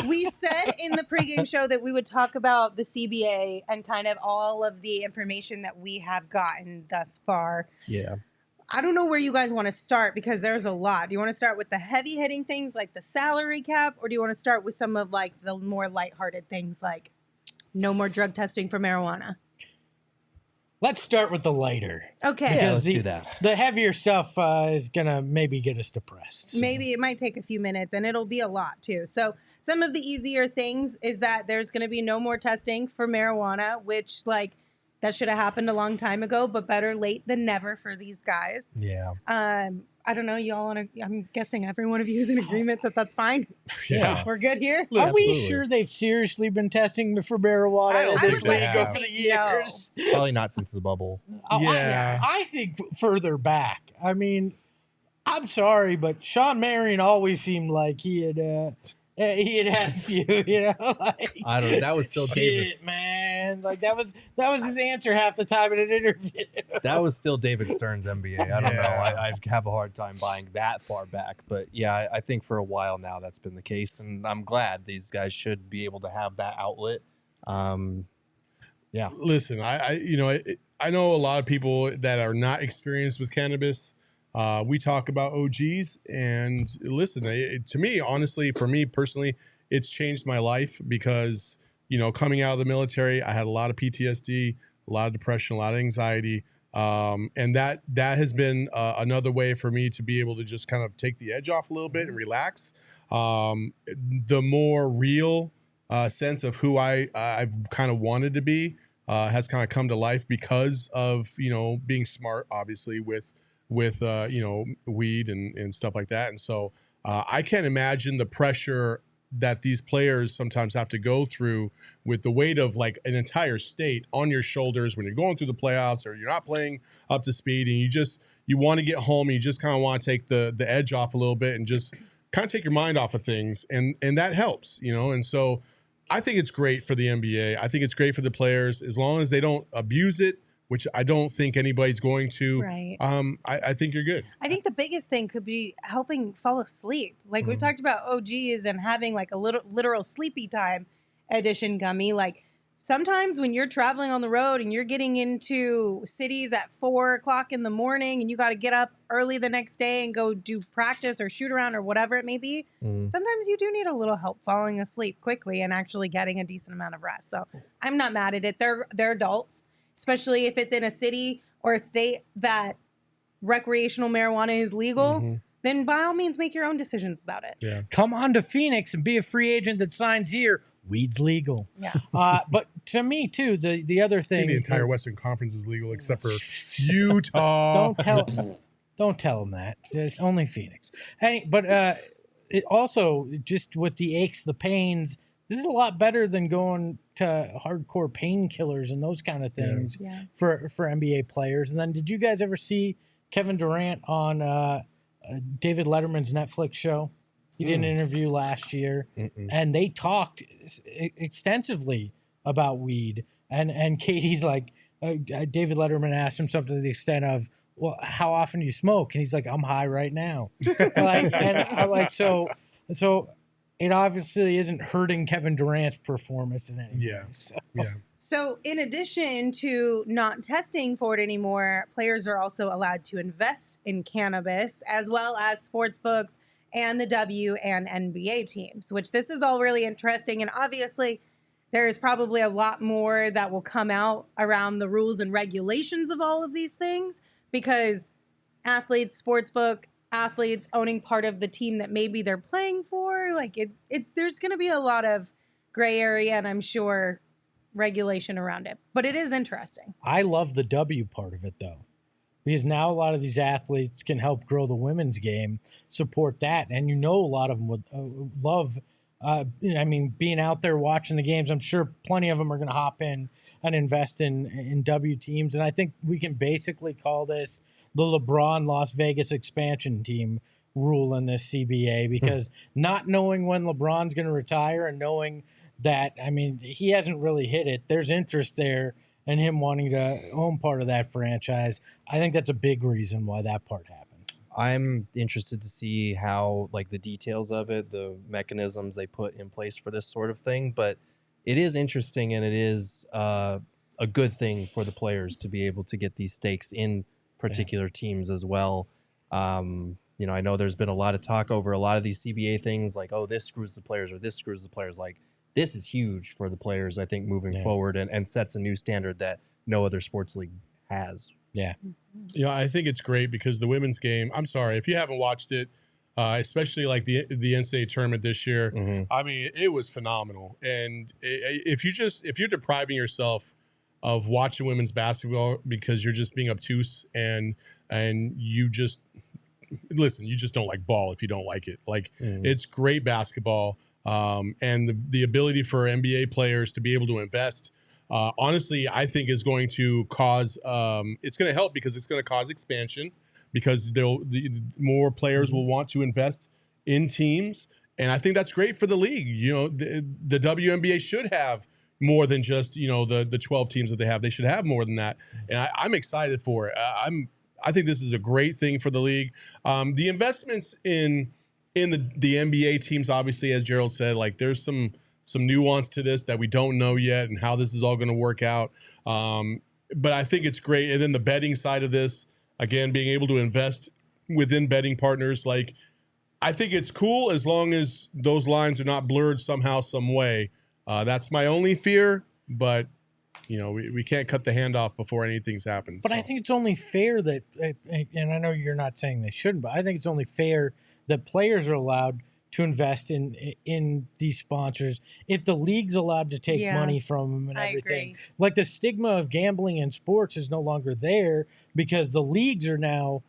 We said in the pregame show that we would talk about the CBA and kind of all of the information that we have gotten thus far. Yeah. I don't know where you guys want to start because there's a lot. Do you want to start with the heavy hitting things like the salary cap, or do you want to start with some of like the more lighthearted things like no more drug testing for marijuana? Let's start with the lighter. Okay. Yeah, let's do that. The heavier stuff is going to maybe get us depressed. So. Maybe it might take a few minutes, and it'll be a lot too. So some of the easier things is that there's going to be no more testing for marijuana, which like that should have happened a long time ago, but better late than never for these guys. Yeah. I don't know. Y'all want to, I'm guessing every one of you is in agreement that that's fine. Yeah. We're good here. Are we Absolutely. sure they've seriously been testing for marijuana? I don't I think would they like have. to over the think years? Probably not since the bubble. Yeah. I think further back. I mean, I'm sorry, but Sean Marion always seemed like he had had a few, you know. Like, I don't know. That was still David. shit, man. Like that was his answer half the time in an interview. That was still David Stern's NBA. I don't know. Yeah. I'd have a hard time buying that far back. But yeah, I think for a while now that's been the case. And I'm glad these guys should be able to have that outlet. Yeah. Listen, I know a lot of people that are not experienced with cannabis. We talk about OGs, and listen, to me, honestly, for me personally, it's changed my life because, coming out of the military, I had a lot of PTSD, a lot of depression, a lot of anxiety. And that has been another way for me to be able to just kind of take the edge off a little bit and relax. The more real sense of who I've kind of wanted to be has kind of come to life because of, being smart, obviously, with weed and stuff like that. And so I can't imagine the pressure that these players sometimes have to go through with the weight of like an entire state on your shoulders when you're going through the playoffs or you're not playing up to speed and you want to get home and you just kind of want to take the edge off a little bit and just kind of take your mind off of things. And that helps, and so I think it's great for the NBA. I think it's great for the players as long as they don't abuse it, which I don't think anybody's going to. Right. I think you're good. I think the biggest thing could be helping fall asleep. Like we've talked about OGs and having like a literal sleepy time edition gummy. Like sometimes when you're traveling on the road and you're getting into cities at 4:00 in the morning and you got to get up early the next day and go do practice or shoot around or whatever it may be, sometimes you do need a little help falling asleep quickly and actually getting a decent amount of rest. So I'm not mad at it. They're adults, especially if it's in a city or a state that recreational marijuana is legal, then by all means make your own decisions about it. Yeah. Come on to Phoenix and be a free agent that signs here. Weed's legal. Yeah. But to me too, the other I thing think the entire is- Western Conference is legal except for Utah. Don't tell them that. There's only Phoenix. But it also just with the aches, the pains. This is a lot better than going to hardcore painkillers and those kind of things for NBA players. And then, did you guys ever see Kevin Durant on David Letterman's Netflix show? He did an interview last year, and they talked extensively about weed. And Katie's like, David Letterman asked him something to the extent of, "Well, how often do you smoke?" And he's like, "I'm high right now." And I'm like, so. It obviously isn't hurting Kevin Durant's performance in any way. Yeah. So in addition to not testing for it anymore, players are also allowed to invest in cannabis as well as sports books and the W and NBA teams, which this is all really interesting. And obviously there is probably a lot more that will come out around the rules and regulations of all of these things because athletes, sportsbook, athletes owning part of the team that maybe they're playing for, like there's going to be a lot of gray area and I'm sure regulation around it, but it is interesting. I love the W part of it though, because now a lot of these athletes can help grow the women's game, support that. And a lot of them would love, being out there watching the games. I'm sure plenty of them are going to hop in and invest in W teams. And I think we can basically call this the LeBron Las Vegas expansion team rule in this CBA, because not knowing when LeBron's going to retire and knowing that, he hasn't really hit it. There's interest there and him wanting to own part of that franchise. I think that's a big reason why that part happened. I'm interested to see how, like, the details of it, the mechanisms they put in place for this sort of thing. But it is interesting, and it is a good thing for the players to be able to get these stakes in particular teams as well. I know there's been a lot of talk over a lot of these CBA things, like, oh, this screws the players or this screws the players. Like, this is huge for the players, I think, moving forward, and sets a new standard that no other sports league has. Yeah. I think it's great because the women's game, I'm sorry, if you haven't watched it, especially like the NCAA tournament this year, I mean, it was phenomenal. And if you're depriving yourself of watching women's basketball because you're just being obtuse and you just don't like ball if you don't like it. Like, it's great basketball. And the ability for NBA players to be able to invest, honestly, I think is going to cause, it's going to help because it's going to cause expansion because more players will want to invest in teams. And I think that's great for the league. The WNBA should have more than just, the 12 teams that they have. They should have more than that. And I'm excited for it. I think this is a great thing for the league. The investments in the NBA teams, obviously, as Gerald said, like, there's some nuance to this that we don't know yet and how this is all going to work out. But I think it's great. And then the betting side of this, again, being able to invest within betting partners, like, I think it's cool as long as those lines are not blurred somehow, some way. That's my only fear, but we can't cut the hand off before anything's happened. But I think it's only fair that, and I know you're not saying they shouldn't, but I think it's only fair that players are allowed to invest in these sponsors if the league's allowed to take money from them and everything. I agree. Like, the stigma of gambling in sports is no longer there because the leagues are now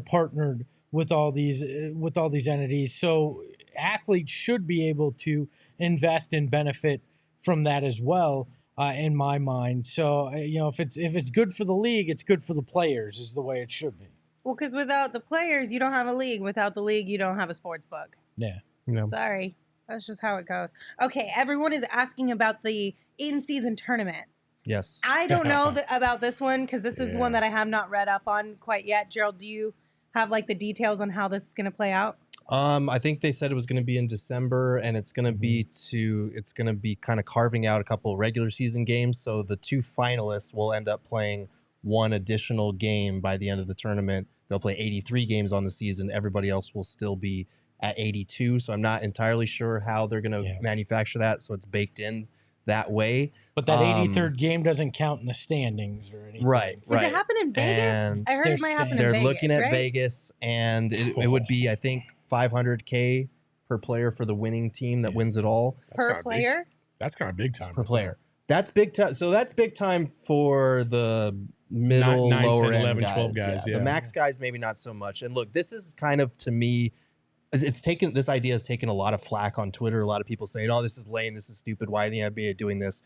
partnered with all these entities. So athletes should be able to invest and benefit from that as well, in my mind. So if it's good for the league, it's good for the players, is the way it should be. Well, because without the players, you don't have a league. Without the league, you don't have a sports book. Yeah. Sorry. That's just how it goes. Okay, everyone is asking about the in-season tournament. Yes. I don't know about this one because this is one that I have not read up on quite yet. Gerald, do you have, like, the details on how this is going to play out? I think they said it was going to be in December, and it's going to be kind of carving out a couple of regular season games. So the two finalists will end up playing one additional game by the end of the tournament. They'll play 83 games on the season. Everybody else will still be at 82. So I'm not entirely sure how they're going to manufacture that. So it's baked in that way. But that 83rd game doesn't count in the standings or anything. Right. Does it happen in Vegas? And I heard it might happen in they're Vegas. looking at right? Vegas, and it would be, I think, $500K per player for the winning team that wins it all. Per player? That's kind of big time. Per player. That's big time. So that's big time for the middle, 9, lower 10, 11, end 12 guys. The max guys, maybe not so much. And look, this is kind of, to me, this idea has taken a lot of flack on Twitter. A lot of people saying, oh, this is lame, this is stupid, why are the NBA doing this?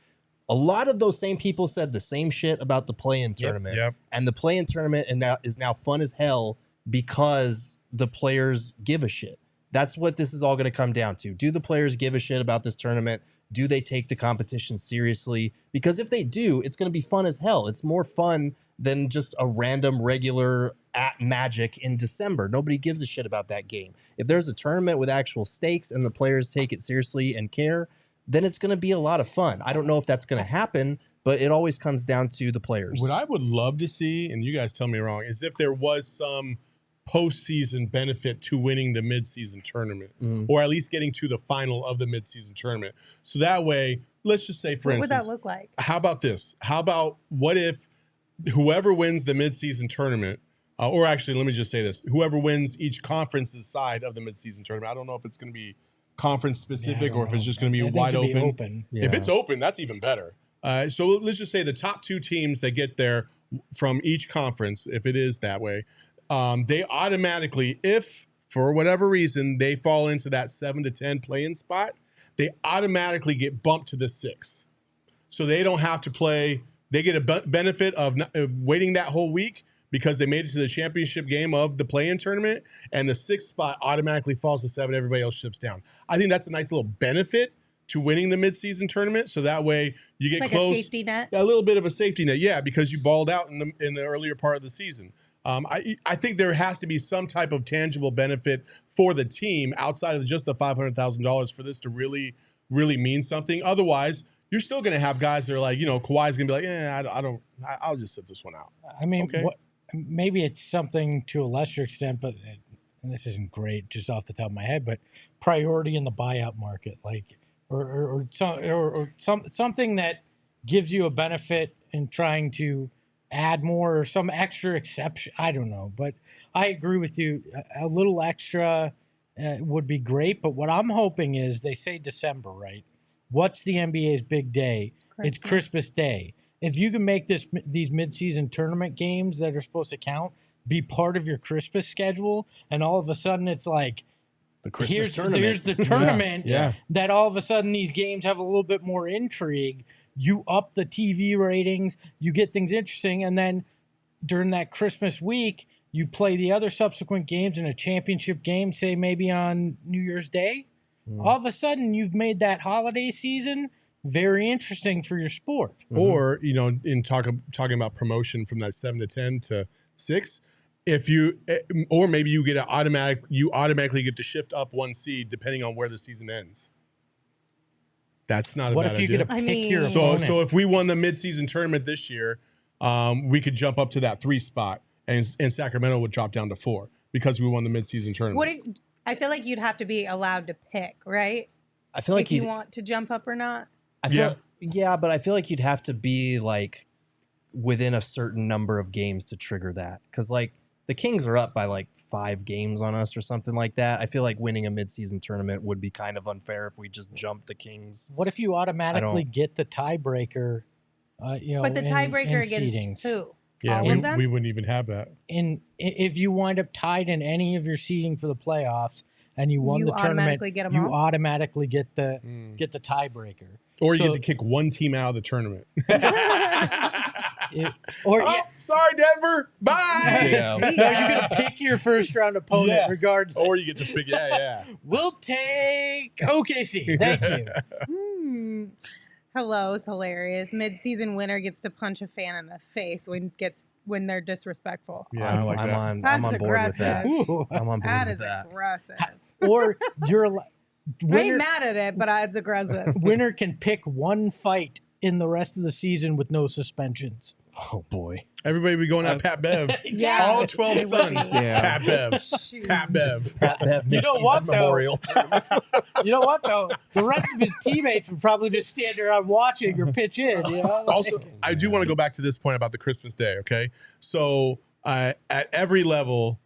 A lot of those same people said the same shit about the play-in tournament. Yep. And the play-in tournament is now fun as hell because the players give a shit. That's what this is all going to come down to. Do the players give a shit about this tournament? Do they take the competition seriously? Because if they do, it's going to be fun as hell. It's more fun than just a random regular at Magic in December. Nobody gives a shit about that game. If there's a tournament with actual stakes and the players take it seriously and care, then it's going to be a lot of fun. I don't know if that's going to happen, but it always comes down to the players. What I would love to see, and you guys tell me wrong, is if there was some postseason benefit to winning the midseason tournament, or at least getting to the final of the midseason tournament. So that way, let's just say, for instance, what would that look like? How about this? What if whoever wins the midseason tournament, or actually, let me just say this: whoever wins each conference's side of the midseason tournament. I don't know if it's going to be conference specific or if it's just going to be wide open. Yeah. If it's open, that's even better. So let's just say the top two teams that get there from each conference, if it is that way, they automatically, if for whatever reason they fall into that 7 to 10 play-in spot, they automatically get bumped to the 6. So they don't have to play. They get a benefit of waiting that whole week because they made it to the championship game of the play-in tournament, and the 6th spot automatically falls to 7. Everybody else shifts down. I think that's a nice little benefit to winning the midseason tournament. So that way you get like close. A safety net. A little bit of a safety net, yeah, because you balled out in the earlier part of the season. I think there has to be some type of tangible benefit for the team outside of just the $500,000 for this to really, really mean something. Otherwise, you're still going to have guys that are like, Kawhi's going to be like, I'll just sit this one out. I mean, Okay. Maybe it's something to a lesser extent, but and this isn't great just off the top of my head, but priority in the buyout market, like, or something that gives you a benefit in trying to add more or some extra exception. I don't know, but I agree with you. A little extra would be great. But what I'm hoping is they say December, right? What's the NBA's big day? It's Christmas Day. If you can make these midseason tournament games that are supposed to count be part of your Christmas schedule, and all of a sudden it's like, The Christmas tournament. Here's the tournament Yeah. that all of a sudden these games have a little bit more intrigue. You up the TV ratings, you get things interesting, and then during that Christmas week, you play the other subsequent games in a championship game, say maybe on New Year's Day. All of a sudden, you've made that holiday season very interesting for your sport. Or, in talking about promotion from that 7 to 10 to 6, or maybe you automatically get to shift up one seed depending on where the season ends. That's not a What bad if you idea. get to pick your So opponent? if we won the midseason tournament this year, we could jump up to that 3 spot, and Sacramento would drop down to 4 because we won the midseason tournament. I feel like you'd have to be allowed to pick, right? I feel like if you want to jump up or not. Yeah, but I feel like you'd have to be like within a certain number of games to trigger that. Because like the Kings are up by like 5 games on us or something like that. I feel like winning a midseason tournament would be kind of unfair if we just jumped the Kings. What if you automatically get the tiebreaker? But the tiebreaker against seedings? who? Yeah, All of them? we wouldn't even have that. If you wind up tied in any of your seeding for the playoffs and you won You the tournament, automatically get 'em you all? automatically get the tiebreaker. Or you So- get to kick one team out of the tournament. Sorry, Denver. Bye. Yeah. No, you can pick your first round opponent Yeah. regardless. Or you get to pick, yeah. We'll take OKC. Thank you. Hello is hilarious. Mid-season winner gets to punch a fan in the face when they're disrespectful. Yeah, I like that. I'm That's on board with that. aggressive. Ooh. I'm on board That with is that. aggressive. Or you're I ain't winner, mad at it, but it's aggressive. winner can pick one fight in the rest of the season with no suspensions. Oh boy. Everybody be going at Pat Bev. Yeah. All 12 It would sons. be. Yeah. Pat Bev. Shoot. Pat Bev. You know what, though? Memorial. You know what though? The rest of his teammates would probably just stand around watching or pitch in. You know? Also, I do want to go back to this point about the Christmas Day, okay? So at every level,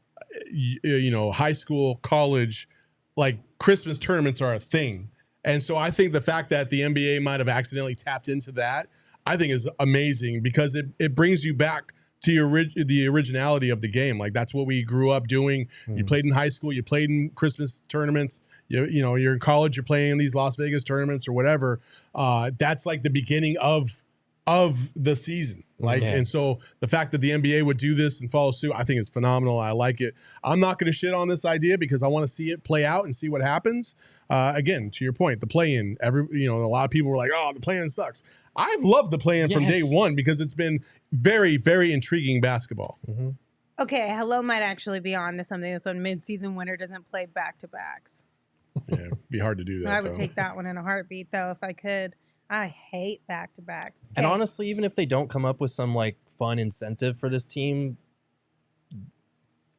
high school, college, like Christmas tournaments are a thing. And so I think the fact that the NBA might have accidentally tapped into that, I think is amazing because it brings you back to the originality of the game. Like that's what we grew up doing. You played in high school, you played in Christmas tournaments. You're in college, you're playing in these Las Vegas tournaments or whatever. That's like the beginning of the season. And so the fact that the NBA would do this and follow suit, I think is phenomenal. I like it. I'm not going to shit on this idea because I want to see it play out and see what happens. Again, to your point, the play-in, a lot of people were like, "Oh, the play-in sucks." I've loved the play-in from day one because it's been very, very intriguing basketball. Mm-hmm. Okay, hello might actually be on to something. This one mid-season winner doesn't play back-to-backs. Yeah, it'd be hard to do that. I would take that one in a heartbeat, though, if I could. I hate back-to-backs. And Okay. honestly, even if they don't come up with some like fun incentive for this team,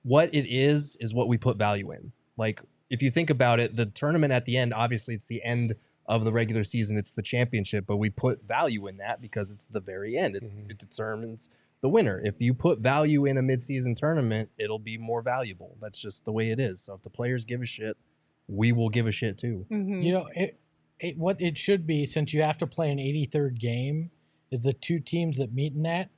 what it is what we put value in. Like if you think about it, the tournament at the end, obviously it's the end of the regular season, it's the championship, but we put value in that because it's the very end. It determines the winner. If you put value in a midseason tournament, it'll be more valuable. That's just the way it is. So if the players give a shit, we will give a shit too. Mhm. You know, what it should be, since you have to play an 83rd game, is the two teams that meet in that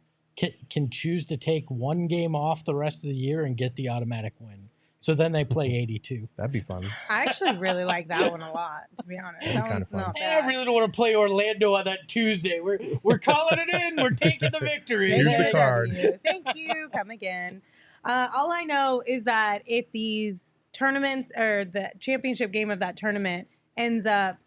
can choose to take one game off the rest of the year and get the automatic win. So then they play 82. That'd be fun. I actually really like that one a lot, to be honest. That Kinda one's fun. not I bad. really don't want to play Orlando on that Tuesday. We're calling it in. We're taking the victory. Here's the card. Thank you. Come again. All I know is that if these tournaments or the championship game of that tournament ends up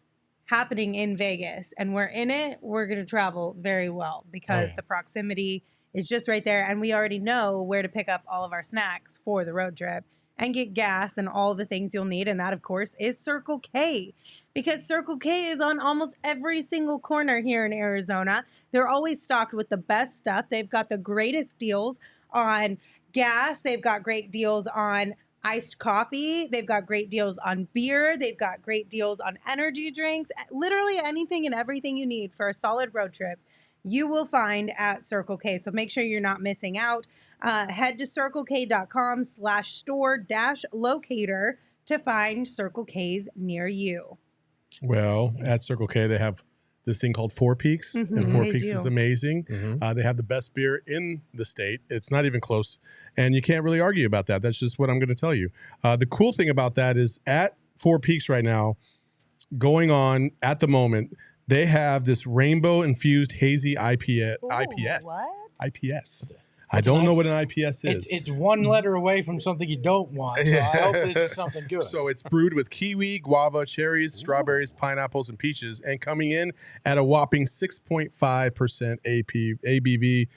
happening in Vegas and we're in it, we're going to travel very well because the proximity is just right there. And we already know where to pick up all of our snacks for the road trip and get gas and all the things you'll need. And that, of course, is Circle K, because Circle K is on almost every single corner here in Arizona. They're always stocked with the best stuff. They've got the greatest deals on gas. They've got great deals on iced coffee. They've got great deals on beer. They've got great deals on energy drinks. Literally anything and everything you need for a solid road trip, you will find at Circle K. So make sure you're not missing out. Head to circlek.com/store-locator to find Circle K's near you. Well, at Circle K, they have this thing called Four Peaks, and Four They Peaks do. is amazing. They have the best beer in the state. It's not even close, and you can't really argue about that. That's just what I'm going to tell you. The cool thing about that is at Four Peaks right now, going on at the moment, they have this rainbow-infused hazy IPS. What? IPS. I don't know what an IPS is. It's one letter away from something you don't want. So I hope this is something good. So it's brewed with kiwi, guava, cherries, strawberries, pineapples, and peaches, and coming in at a whopping 6.5% ABV.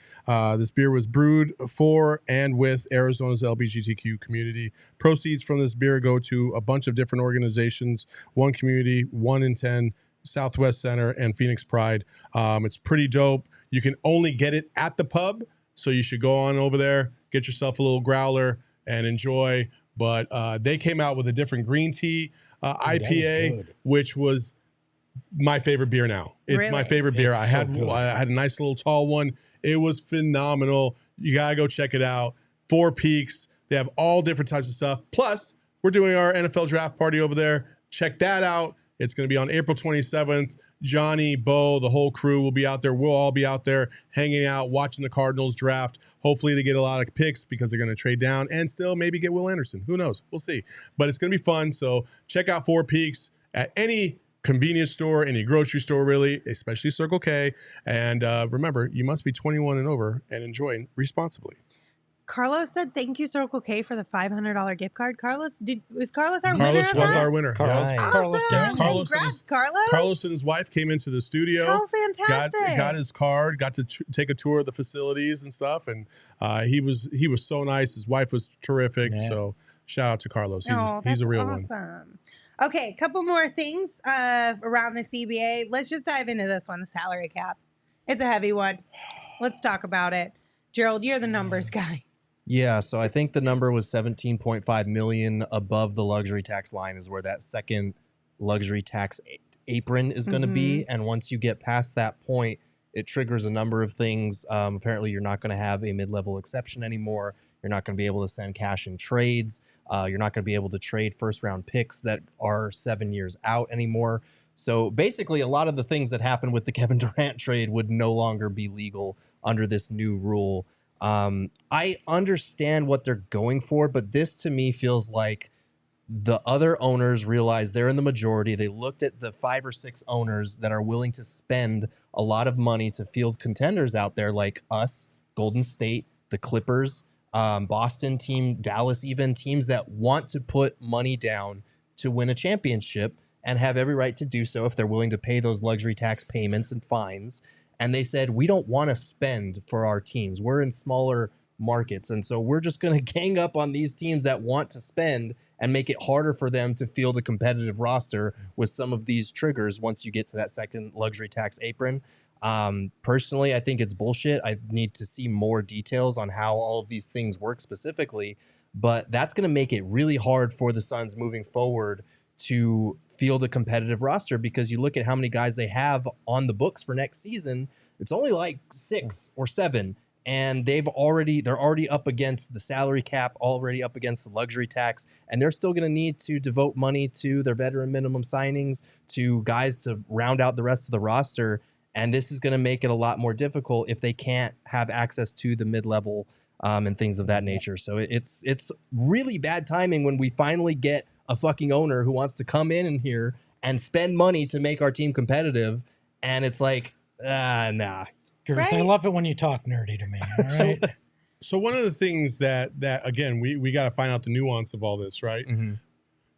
This beer was brewed for and with Arizona's LGBTQ community. Proceeds from this beer go to a bunch of different organizations, One Community, 1 in 10, Southwest Center, and Phoenix Pride. It's pretty dope. You can only get it at the pub, so you should go on over there, get yourself a little growler, and enjoy. But they came out with a different green tea IPA, which was my favorite beer now. It's my favorite beer. I had a nice little tall one. It was phenomenal. You got to go check it out. Four Peaks. They have all different types of stuff. Plus, we're doing our NFL draft party over there. Check that out. It's going to be on April 27th. Johnny, Bo, the whole crew will be out there. We'll all be out there hanging out, watching the Cardinals draft. Hopefully they get a lot of picks because they're going to trade down and still maybe get Will Anderson. Who knows? We'll see. But it's going to be fun. So check out Four Peaks at any convenience store, any grocery store, really, especially Circle K. And remember, you must be 21 and over and enjoy responsibly. Carlos said, "Thank you, Circle K, for the $500 gift card." Carlos, was Carlos our winner? Carlos was our winner. Carlos. Yes. Awesome. Yeah, Congrats, Carlos. Carlos and his wife came into the studio. How fantastic! Got his card. Got to take a tour of the facilities and stuff. And he was so nice. His wife was terrific. Yeah. So shout out to Carlos. He's a real one. Awesome. Okay, a couple more things around the CBA. Let's just dive into this one, the salary cap. It's a heavy one. Let's talk about it. Gerald, you're the numbers guy. Yeah, so I think the number was 17.5 million above the luxury tax line is where that second luxury tax apron is going to be. And once you get past that point, it triggers a number of things. Apparently, you're not going to have a mid-level exception anymore. You're not going to be able to send cash in trades. You're not going to be able to trade first-round picks that are 7 years out anymore. So basically, a lot of the things that happened with the Kevin Durant trade would no longer be legal under this new rule. I understand what they're going for, but this to me feels like the other owners realized they're in the majority. They looked at the 5 or 6 owners that are willing to spend a lot of money to field contenders out there like us, Golden State, the Clippers, Boston team, Dallas, even teams that want to put money down to win a championship and have every right to do so if they're willing to pay those luxury tax payments and fines. And they said, we don't want to spend for our teams. We're in smaller markets. And so we're just going to gang up on these teams that want to spend and make it harder for them to field a competitive roster with some of these triggers once you get to that second luxury tax apron. Personally, I think it's bullshit. I need to see more details on how all of these things work specifically. But that's going to make it really hard for the Suns moving forward to field a competitive roster, because you look at how many guys they have on the books for next season, it's only like 6 or 7, and they're already up against the salary cap, already up against the luxury tax, and they're still going to need to devote money to their veteran minimum signings, to guys to round out the rest of the roster, and this is going to make it a lot more difficult if they can't have access to the mid-level and things of that nature. So it's really bad timing when we finally get a fucking owner who wants to come in here and spend money to make our team competitive. And it's like, nah. Right? I love it when you talk nerdy to me. All right? So one of the things that again, we got to find out the nuance of all this, right? Mm-hmm.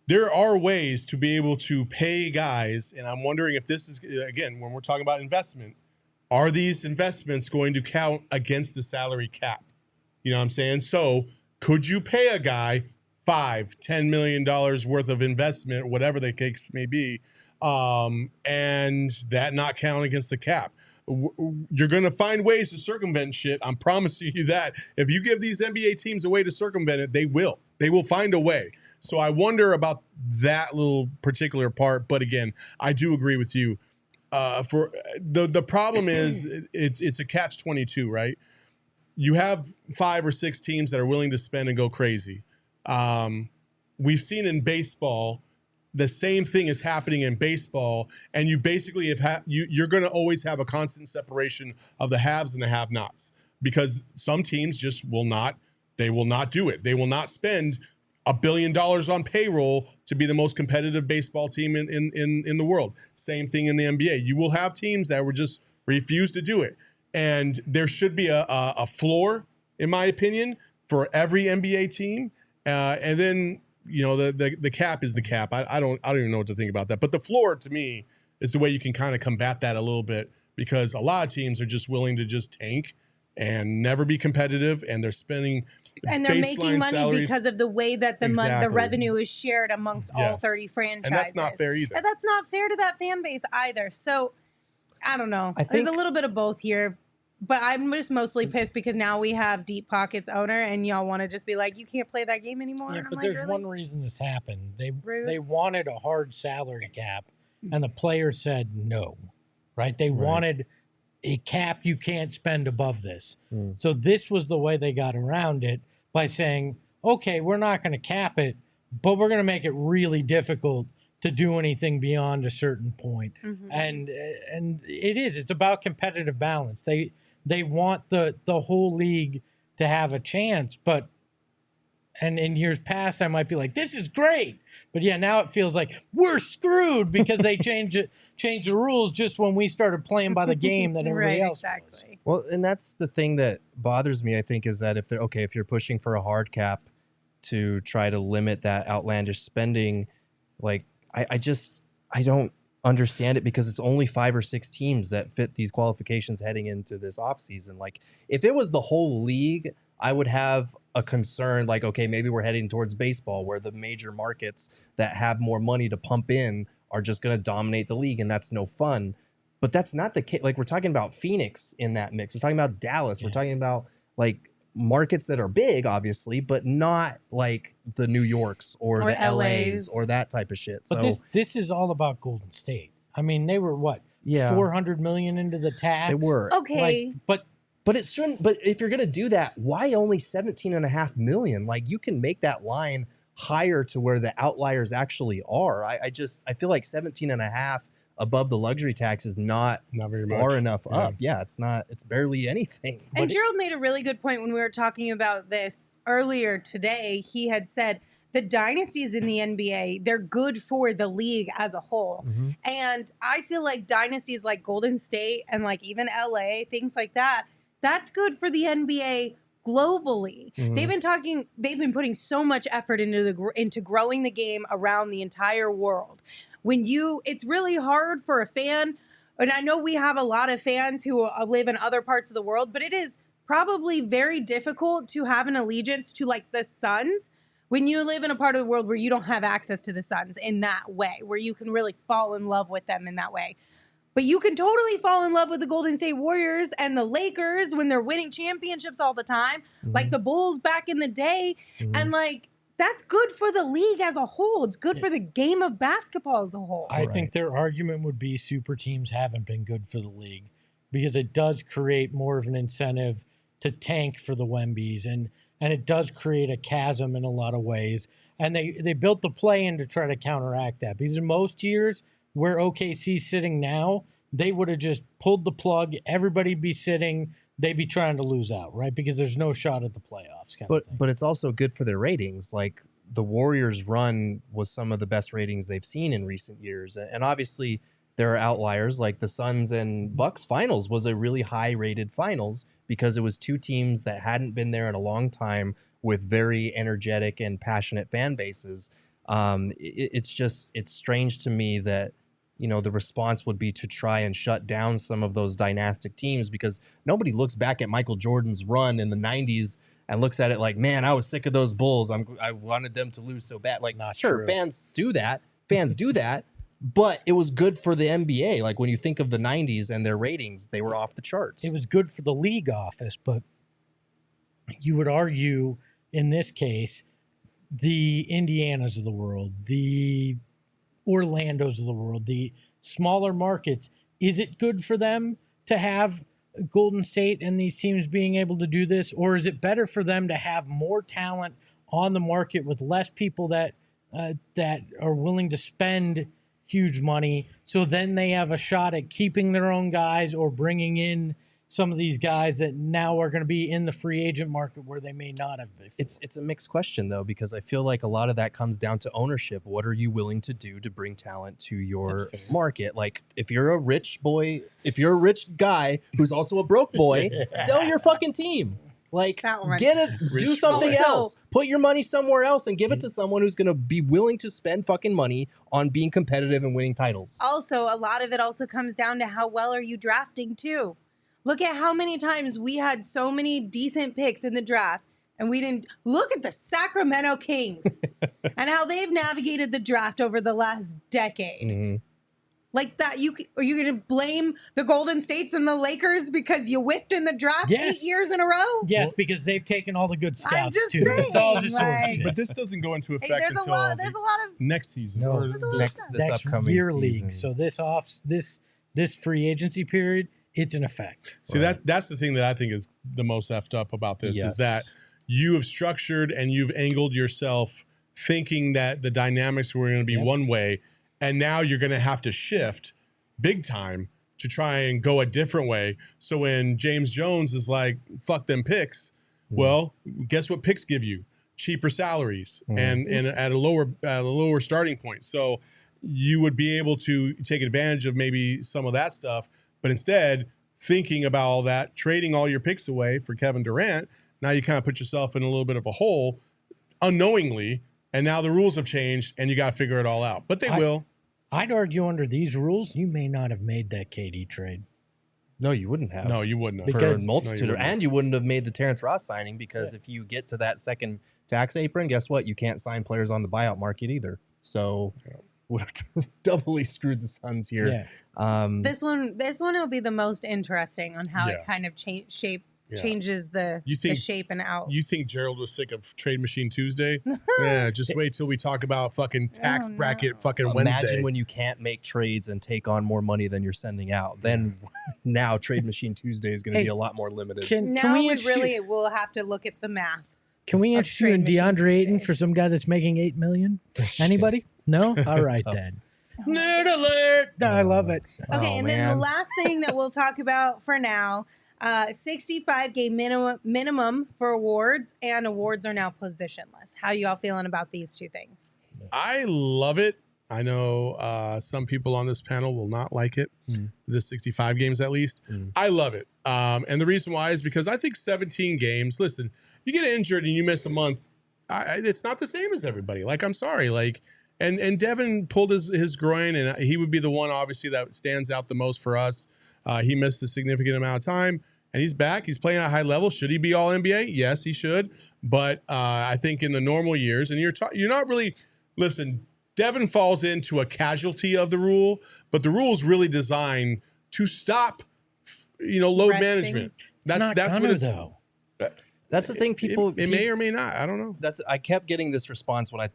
There are ways to be able to pay guys. And I'm wondering if this is, again, when we're talking about investment, are these investments going to count against the salary cap? You know what I'm saying? So could you pay a guy $5-10 million worth of investment, whatever the case may be, and that not count against the cap? You're going to find ways to circumvent shit. I'm promising you that. If you give these NBA teams a way to circumvent it, they will. They will find a way. So I wonder about that little particular part. But again, I do agree with you. For the problem is it's a catch-22, right? You have 5 or 6 teams that are willing to spend and go crazy. We've seen in baseball, the same thing is happening in baseball, and you basically you're going to always have a constant separation of the haves and the have-nots, because some teams just will not do it. They will not spend $1 billion on payroll to be the most competitive baseball team in the world. Same thing in the NBA. You will have teams that will just refuse to do it, and there should be a floor, in my opinion, for every NBA team, and then. You know, the cap is the cap. I don't even know what to think about that. But the floor, to me, is the way you can kind of combat that a little bit, because a lot of teams are just willing to just tank and never be competitive, and they're spending and they're making money salaries. Because of the way that the revenue is shared amongst all 30 franchises. And that's not fair either. And that's not fair to that fan base either. So I don't know. There's a little bit of both here. But I'm just mostly pissed because now we have Deep Pockets owner, and y'all want to just be like, you can't play that game anymore. Yeah, and but I'm there's like, one really? reason this happened. They wanted a hard salary cap, and the players said no, right? They wanted a cap you can't spend above this. So this was the way they got around it, by saying, okay, we're not going to cap it, but we're going to make it really difficult to do anything beyond a certain point. And it's about competitive balance. They want the whole league to have a chance, but and in years past I might be like, this is great, but yeah, now it feels like we're screwed because they changed the rules just when we started playing by the game that everybody else was. Well, and that's the thing that bothers me, I think, is that if you're pushing for a hard cap to try to limit that outlandish spending, like I don't understand it, because it's only 5 or 6 teams that fit these qualifications heading into this offseason. Like, if it was the whole league, I would have a concern, like, okay, maybe we're heading towards baseball, where the major markets that have more money to pump in are just going to dominate the league, and that's no fun. But that's not the case. Like, we're talking about Phoenix in that mix. We're talking about Dallas. We're talking about, like, markets that are big, obviously, but not like the New Yorks or the LAs or that type of shit. But this is all about Golden State. I mean, they were what? Yeah. 400 million into the tax. They were. Okay. But it shouldn't. But if you're going to do that, why only 17.5 million? Like, you can make that line higher to where the outliers actually are. I feel like 17.5 above the luxury tax is not very far much. enough up. Yeah, it's not. It's barely anything. And Gerald made a really good point when we were talking about this earlier today. He had said the dynasties in the NBA, they're good for the league as a whole. And I feel like dynasties like Golden State and like even LA, things like that, that's good for the NBA globally. They've been putting so much effort into growing the game around the entire world. It's really hard for a fan, and I know we have a lot of fans who live in other parts of the world, but it is probably very difficult to have an allegiance to like the Suns when you live in a part of the world where you don't have access to the Suns in that way, where you can really fall in love with them in that way. But you can totally fall in love with the Golden State Warriors and the Lakers when they're winning championships all the time, like the Bulls back in the day. And like, that's good for the league as a whole. It's good for the game of basketball as a whole. I think their argument would be super teams haven't been good for the league, because it does create more of an incentive to tank for the Wembies, and it does create a chasm in a lot of ways. And they built the play-in to try to counteract that, because in most years where OKC's sitting now, they would have just pulled the plug. Everybody'd be sitting. They'd be trying to lose out, right? Because there's no shot at the playoffs. But it's also good for their ratings. Like, the Warriors' run was some of the best ratings they've seen in recent years. And obviously there are outliers, like the Suns and Bucks finals was a really high-rated finals, because it was 2 teams that hadn't been there in a long time with very energetic and passionate fan bases. It's strange to me that the response would be to try and shut down some of those dynastic teams, because nobody looks back at Michael Jordan's run in the 90s and looks at it like, man, I was sick of those Bulls. I wanted them to lose so bad. Like, Not sure, true. fans do that, but it was good for the NBA. Like, when you think of the 90s and their ratings, they were off the charts. It was good for the league office, but you would argue in this case, the Indianas of the world, the Orlandos of the world, the smaller markets, is it good for them to have Golden State and these teams being able to do this, or is it better for them to have more talent on the market with less people that are willing to spend huge money, so then they have a shot at keeping their own guys or bringing in some of these guys that now are going to be in the free agent market where they may not have been? It's a mixed question, though, because I feel like a lot of that comes down to ownership. What are you willing to do to bring talent to your market? Like, if you're a rich guy who's also a broke boy, sell your fucking team. Like, get it, do something else. Put your money somewhere else and give it to someone who's going to be willing to spend fucking money on being competitive and winning titles. Also, a lot of it also comes down to how well are you drafting, too. Look at how many times we had so many decent picks in the draft, and we didn't look at the Sacramento Kings and how they've navigated the draft over the last decade. Mm-hmm. Like that, are you going to blame the Golden States and the Lakers because you whiffed in the draft 8 years in a row? Yes, because they've taken all the good scouts I'm just too. saying, It's all just like, But this doesn't go into effect there's a until lot of next season. No. Or This next upcoming year season. league. So this free agency period, it's in effect. See, that's the thing that I think is the most effed up about this is that you have structured and you've angled yourself thinking that the dynamics were going to be one way, and now you're going to have to shift big time to try and go a different way. So when James Jones is like, fuck them picks, well, guess what picks give you? Cheaper salaries and at a lower starting point. So you would be able to take advantage of maybe some of that stuff, but instead thinking about all that, trading all your picks away for Kevin Durant, now you kind of put yourself in a little bit of a hole unknowingly, and now the rules have changed and you got to figure it all out. But they will. I'd argue under these rules, you may not have made that KD trade. No, you wouldn't have. No, you wouldn't have. For a multitude, No, you and you wouldn't have made the Terrence Ross signing, because if you get to that second tax apron, guess what? You can't sign players on the buyout market either. So would have doubly screwed the Suns here. Yeah. This one will be the most interesting on how it kind of changes the shape and out. You think Gerald was sick of Trade Machine Tuesday? Yeah, just wait till we talk about fucking tax bracket fucking Wednesday. Imagine when you can't make trades and take on more money than you're sending out. Then now Trade Machine Tuesday is going to be a lot more limited. Now we really will have to look at the math. Can we interest you in DeAndre Ayton for some guy that's making $8 million? Anybody? No? All right, then. Nerd alert! I love it. Okay, and then the last thing that we'll talk about for now, 65-game minimum for awards, and awards are now positionless. How you all feeling about these two things? I love it. I know some people on this panel will not like it, the 65 games at least. I love it. And the reason why is because I think 17 games, listen, you get injured and you miss a month, it's not the same as everybody. Like, I'm sorry. Like, and Devin pulled his groin, and he would be the one, obviously, that stands out the most for us. He missed a significant amount of time, and he's back. He's playing at a high level. Should he be all NBA? Yes, he should. But I think in the normal years, and you're not really, listen, Devin falls into a casualty of the rule, but the rule is really designed to stop, load management. That's what it's. Though. That's the thing. People, it may or may not. I don't know. I kept getting this response when I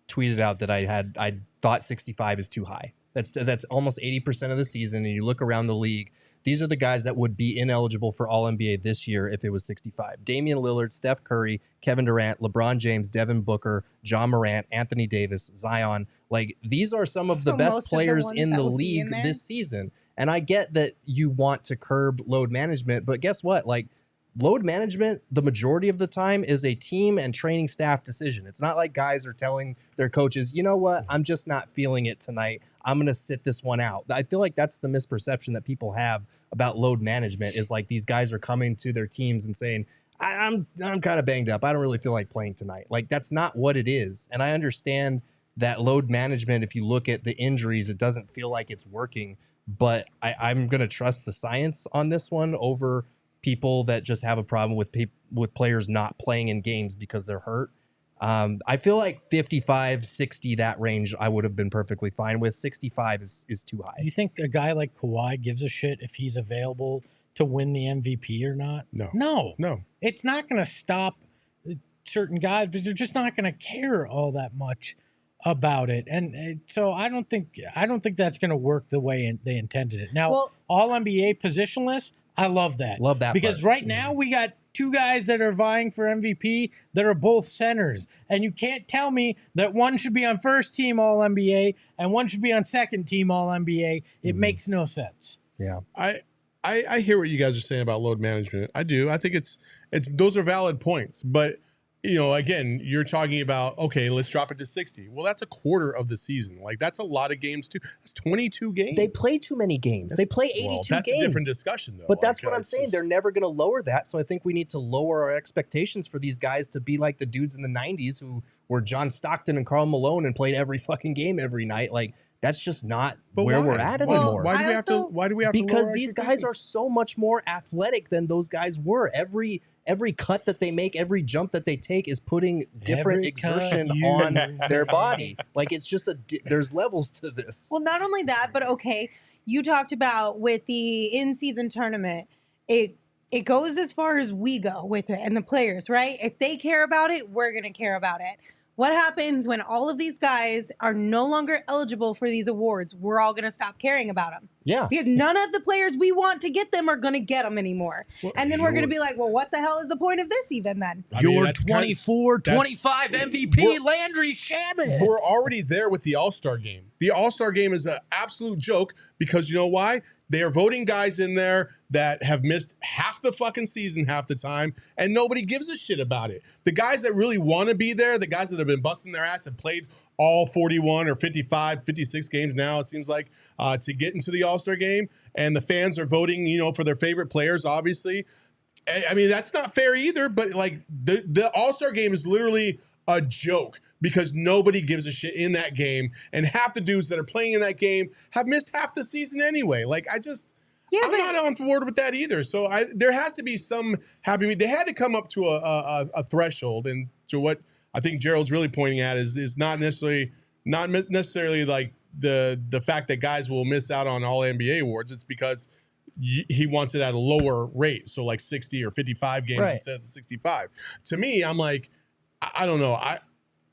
tweeted out that I thought 65 is too high. That's almost 80% of the season, and you look around the league. These are the guys that would be ineligible for All-NBA this year if it was 65. Damian Lillard, Steph Curry, Kevin Durant, LeBron James, Devin Booker, John Morant, Anthony Davis, Zion. Like, these are some of the best players in the league this season. And I get that you want to curb load management, but guess what? Like, load management, the majority of the time, is a team and training staff decision. It's not like guys are telling their coaches, you know what, I'm just not feeling it tonight. I'm going to sit this one out. I feel like that's the misperception that people have about load management, is like these guys are coming to their teams and saying, I'm kind of banged up. I don't really feel like playing tonight. Like, that's not what it is. And I understand that load management, if you look at the injuries, it doesn't feel like it's working. But I'm going to trust the science on this one over people that just have a problem with players not playing in games because they're hurt. I feel like 55, 60, that range I would have been perfectly fine with. 65 is too high. Do you think a guy like Kawhi gives a shit if he's available to win the MVP or not? No. It's not going to stop certain guys, but they're just not going to care all that much about it. And so I don't think that's going to work the way they intended it. Now, all NBA positionless, I love that. Because right now we got two guys that are vying for MVP that are both centers. And you can't tell me that one should be on first team All NBA and one should be on second team All NBA. It makes no sense. Yeah. I hear what you guys are saying about load management. I do. I think it's those are valid points. But again, you're talking about, okay, let's drop it to 60. Well, that's a quarter of the season. Like, that's a lot of games, too. That's 22 games. They play too many games. They play 82 games. That's a different discussion, though. But that's what I'm saying. They're never going to lower that. So I think we need to lower our expectations for these guys to be like the dudes in the 90s who were John Stockton and Karl Malone and played every fucking game every night. Like, that's just not where we're at anymore. Why do we have to because these guys are so much more athletic than those guys were. Every cut that they make, every jump that they take is putting different exertion on their body. Like, it's just there's levels to this. Well, not only that, but okay, you talked about with the in-season tournament, it goes as far as we go with it and the players, right? If they care about it, we're going to care about it. What happens when all of these guys are no longer eligible for these awards? We're all going to stop caring about them. Yeah. Because none of the players we want to get them are going to get them anymore. Well, and then we're going to be like, well, what the hell is the point of this even then? Your 24, 25 MVP, Landry Shamet. We're already there with the All-Star game. The All-Star game is an absolute joke because you know why? They are voting guys in there that have missed half the fucking season half the time, and nobody gives a shit about it. The guys that really want to be there, the guys that have been busting their ass and played all 41 or 55, 56 games now, it seems like, to get into the All-Star game, and the fans are voting, for their favorite players, obviously. I mean, that's not fair either, but, like, the All-Star game is literally a joke because nobody gives a shit in that game, and half the dudes that are playing in that game have missed half the season anyway. Like, I'm not on board with that either. So there has to be some happy. They had to come up to a threshold, and to what I think Gerald's really pointing at is not necessarily like the fact that guys will miss out on all NBA awards. It's because he wants it at a lower rate, so like 60 or 55 games instead of 65. To me, I'm like, I don't know.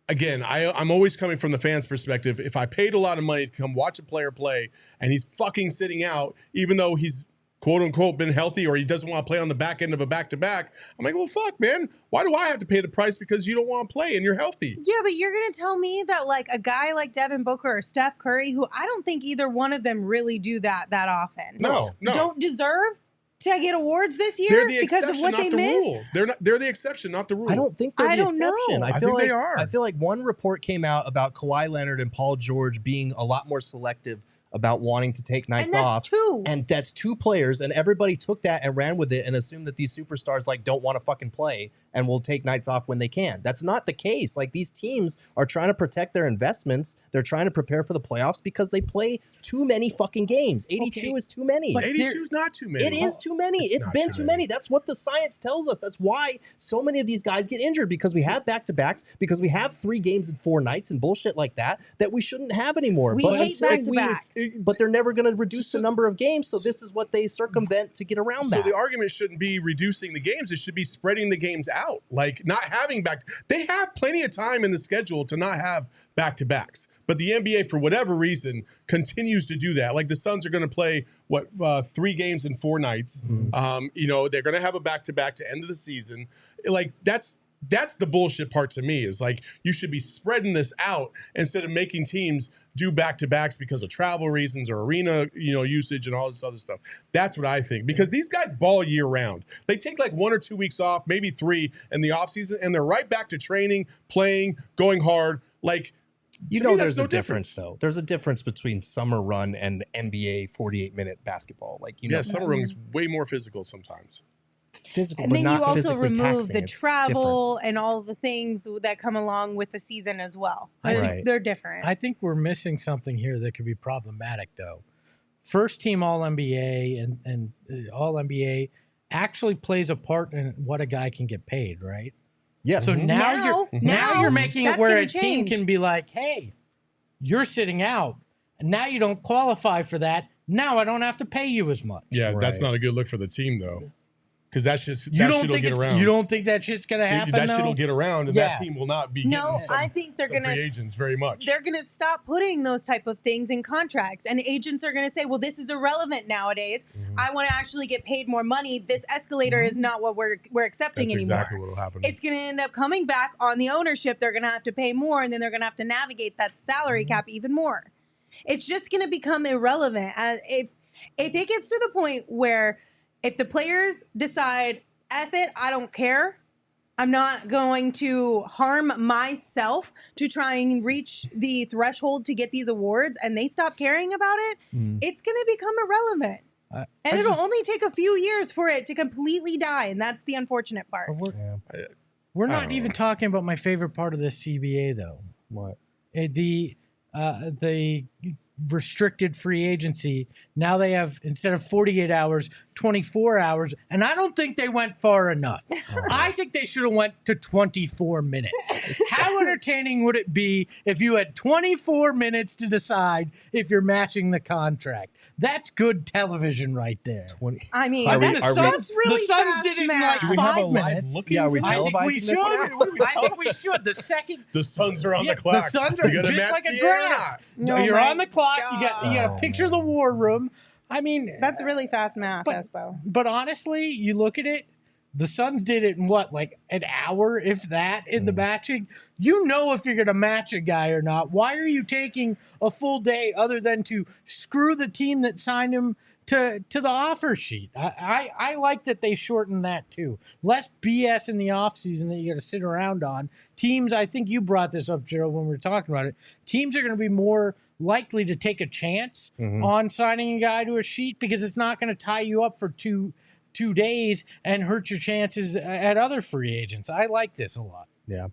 I'm always coming from the fans' perspective. If I paid a lot of money to come watch a player play and he's fucking sitting out, even though he's quote unquote been healthy or he doesn't want to play on the back end of a back-to-back, I'm like, well, fuck, man. Why do I have to pay the price because you don't want to play and you're healthy? Yeah, but you're going to tell me that like a guy like Devin Booker or Steph Curry, who I don't think either one of them really do that often. No. Don't deserve to get awards this year because of what they missed? Rule. They're the exception, not the rule. I don't think they're the exception. Know. I feel like they are. I feel like one report came out about Kawhi Leonard and Paul George being a lot more selective about wanting to take nights off. And that's two players, and everybody took that and ran with it and assumed that these superstars like don't want to fucking play and will take nights off when they can. That's not the case. Like, these teams are trying to protect their investments. They're trying to prepare for the playoffs because they play too many fucking games. 82 is too many. But 82 is not too many. It is too many. It's been too many. That's what the science tells us. That's why so many of these guys get injured, because we have back-to-backs, because we have 3 games in 4 nights and bullshit like that we shouldn't have anymore. We hate back-to-backs. But they're never going to reduce the number of games, so this is what they circumvent to get around that. So the argument shouldn't be reducing the games. It should be spreading the games out. Like, not having they have plenty of time in the schedule to not have back-to-backs. But the NBA, for whatever reason, continues to do that. Like, the Suns are going to play, 3 games in 4 nights. Mm-hmm. They're going to have a back-to-back to end of the season. Like, that's the bullshit part to me, is like, you should be spreading this out instead of making teams do back-to-backs because of travel reasons or arena, usage and all this other stuff. That's what I think, because these guys ball year round. They take like 1 or 2 weeks off, maybe 3 in the off season, and they're right back to training, playing, going hard. Like, there's a difference though. There's a difference between summer run and NBA 48-minute basketball. Like, summer run is way more physical sometimes. physical, And but then not you also physically remove taxing. the It's travel and all the things that come along with the season as well. Right. They're different. I think we're missing something here that could be problematic, though. First team All NBA and All NBA actually plays a part in what a guy can get paid, right? Yes. So now you're making it that's where gonna a team change. can be like, hey, you're sitting out, and now you don't qualify for that. Now I don't have to pay you as much. Yeah, that's Right. not a good look for the team though, because that shit'll get You around. don't think that shit's gonna happen? That though? shit'll get around, and Yeah. that team will not be No, getting some, I think they're some gonna free agents very much. They're going to stop putting those type of things in contracts, and agents are going to say, well, this is irrelevant nowadays. I want to actually get paid more money. This escalator is not what we're accepting That's anymore. exactly what will happen. It's going to end up coming back on the ownership. They're going to have to pay more, and then they're going to have to navigate that salary cap even more. It's just going to become irrelevant. If it gets to the point where if the players decide, F it, I don't care, I'm not going to harm myself to try and reach the threshold to get these awards, and they stop caring about it, it's going to become irrelevant. And it'll only take a few years for it to completely die, and that's the unfortunate part. We're I not don't even know. talking about my favorite part of this CBA, though. What? The restricted free agency. Now they have, instead of 48 hours, 24 hours, and I don't think they went far enough. I think they should have went to 24 minutes. How entertaining would it be if you had 24 minutes to decide if you're matching the contract? That's good television right there. 20. I mean, Are we- that's, are we- that's really the Suns fast did it in math. like Do we have a 5 live minutes. looking? Yeah, are we I think we televising this now? should. I think we should. The second The Suns are on Yeah, the clock. the Suns are You gotta just match like a the draft. Oh You're my on the clock. You got God. a picture of the war room. I mean, That's really fast math, But- Espo. but honestly, you look at it. The Suns did it in what, like an hour, if that, in the matching. You know if you're going to match a guy or not. Why are you taking a full day other than to screw the team that signed him to the offer sheet? I like that they shortened that too. Less BS in the offseason that you got to sit around on. Teams, I think you brought this up, Gerald, when we were talking about it. Teams are going to be more likely to take a chance on signing a guy to a sheet because it's not going to tie you up for two days and hurt your chances at other free agents. I like this a lot. Yeah.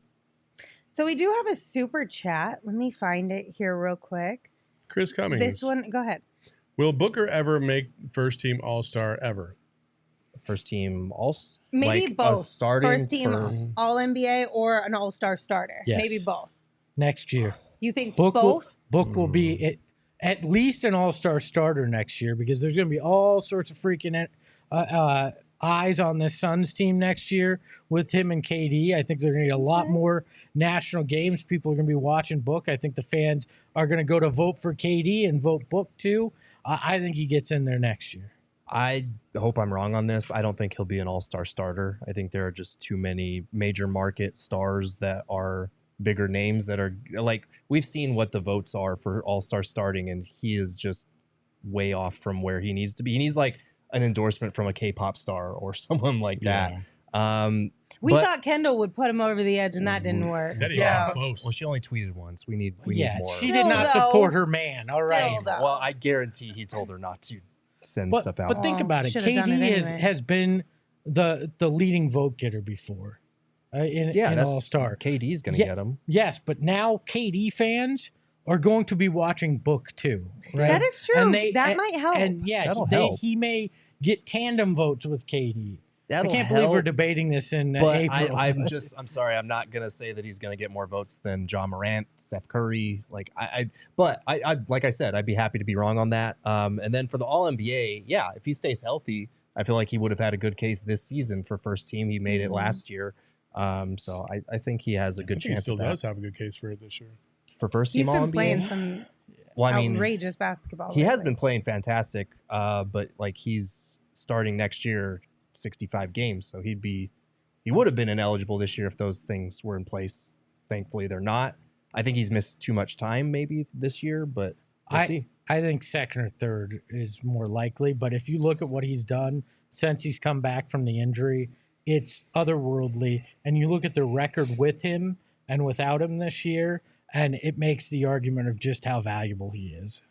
So we do have a super chat. Let me find it here real quick. Chris Cummings. This one, go ahead. Will Booker ever make first team All-Star ever? First team all Maybe like both. a starting First team for- All NBA or an All Star starter. Yes. Maybe both. Next year. You think Book both? will be at least an all-star starter next year because there's going to be all sorts of freaking eyes on this Suns team next year with him and KD. I think they're going to get a lot more national games. People are going to be watching Book. I think the fans are going to go to vote for KD and vote Book too. I think he gets in there next year. I hope I'm wrong on this. I don't think he'll be an all-star starter. I think there are just too many major market stars that are bigger names that are like, we've seen what the votes are for all-star starting, and he is just way off from where he needs to be. He needs like an endorsement from a K-pop star or someone like that. We but- thought Kendall would put him over the edge, and that didn't work. That is So- close. Well, she only tweeted once. We need more. She Still, did not though, support her man. All right. still, though. Well, I guarantee he told her not to send But, stuff out. but think Oh, about it. should've done it KD anyway. has been the leading vote getter before in that's All-Star. KD's gonna Yeah. get him. Yes, but now KD fans are going to be watching Book too, right? That is true. And That might help. And yeah, That'll help. he may get tandem votes with KD. That'll I can't believe we're help. debating this in But April. I'm sorry, I'm not gonna say that he's gonna get more votes than John Morant, Steph Curry. Like but like I said, I'd be happy to be wrong on that. And then for the All NBA, yeah, if he stays healthy, I feel like he would have had a good case this season for first team. He made it last year, so I think he has a good I think he chance. still at that. does have a good case for it this year. For first He's team All been playing NBA. some Well, I mean, outrageous basketball. he has lately. been playing fantastic, but like he's starting next year 65 games, so he would have been ineligible this year if those things were in place. Thankfully they're not. I think he's missed too much time maybe this year, but we'll see. I think second or third is more likely, but if you look at what he's done since he's come back from the injury, it's otherworldly. And you look at the record with him and without him this year, and it makes the argument of just how valuable he is.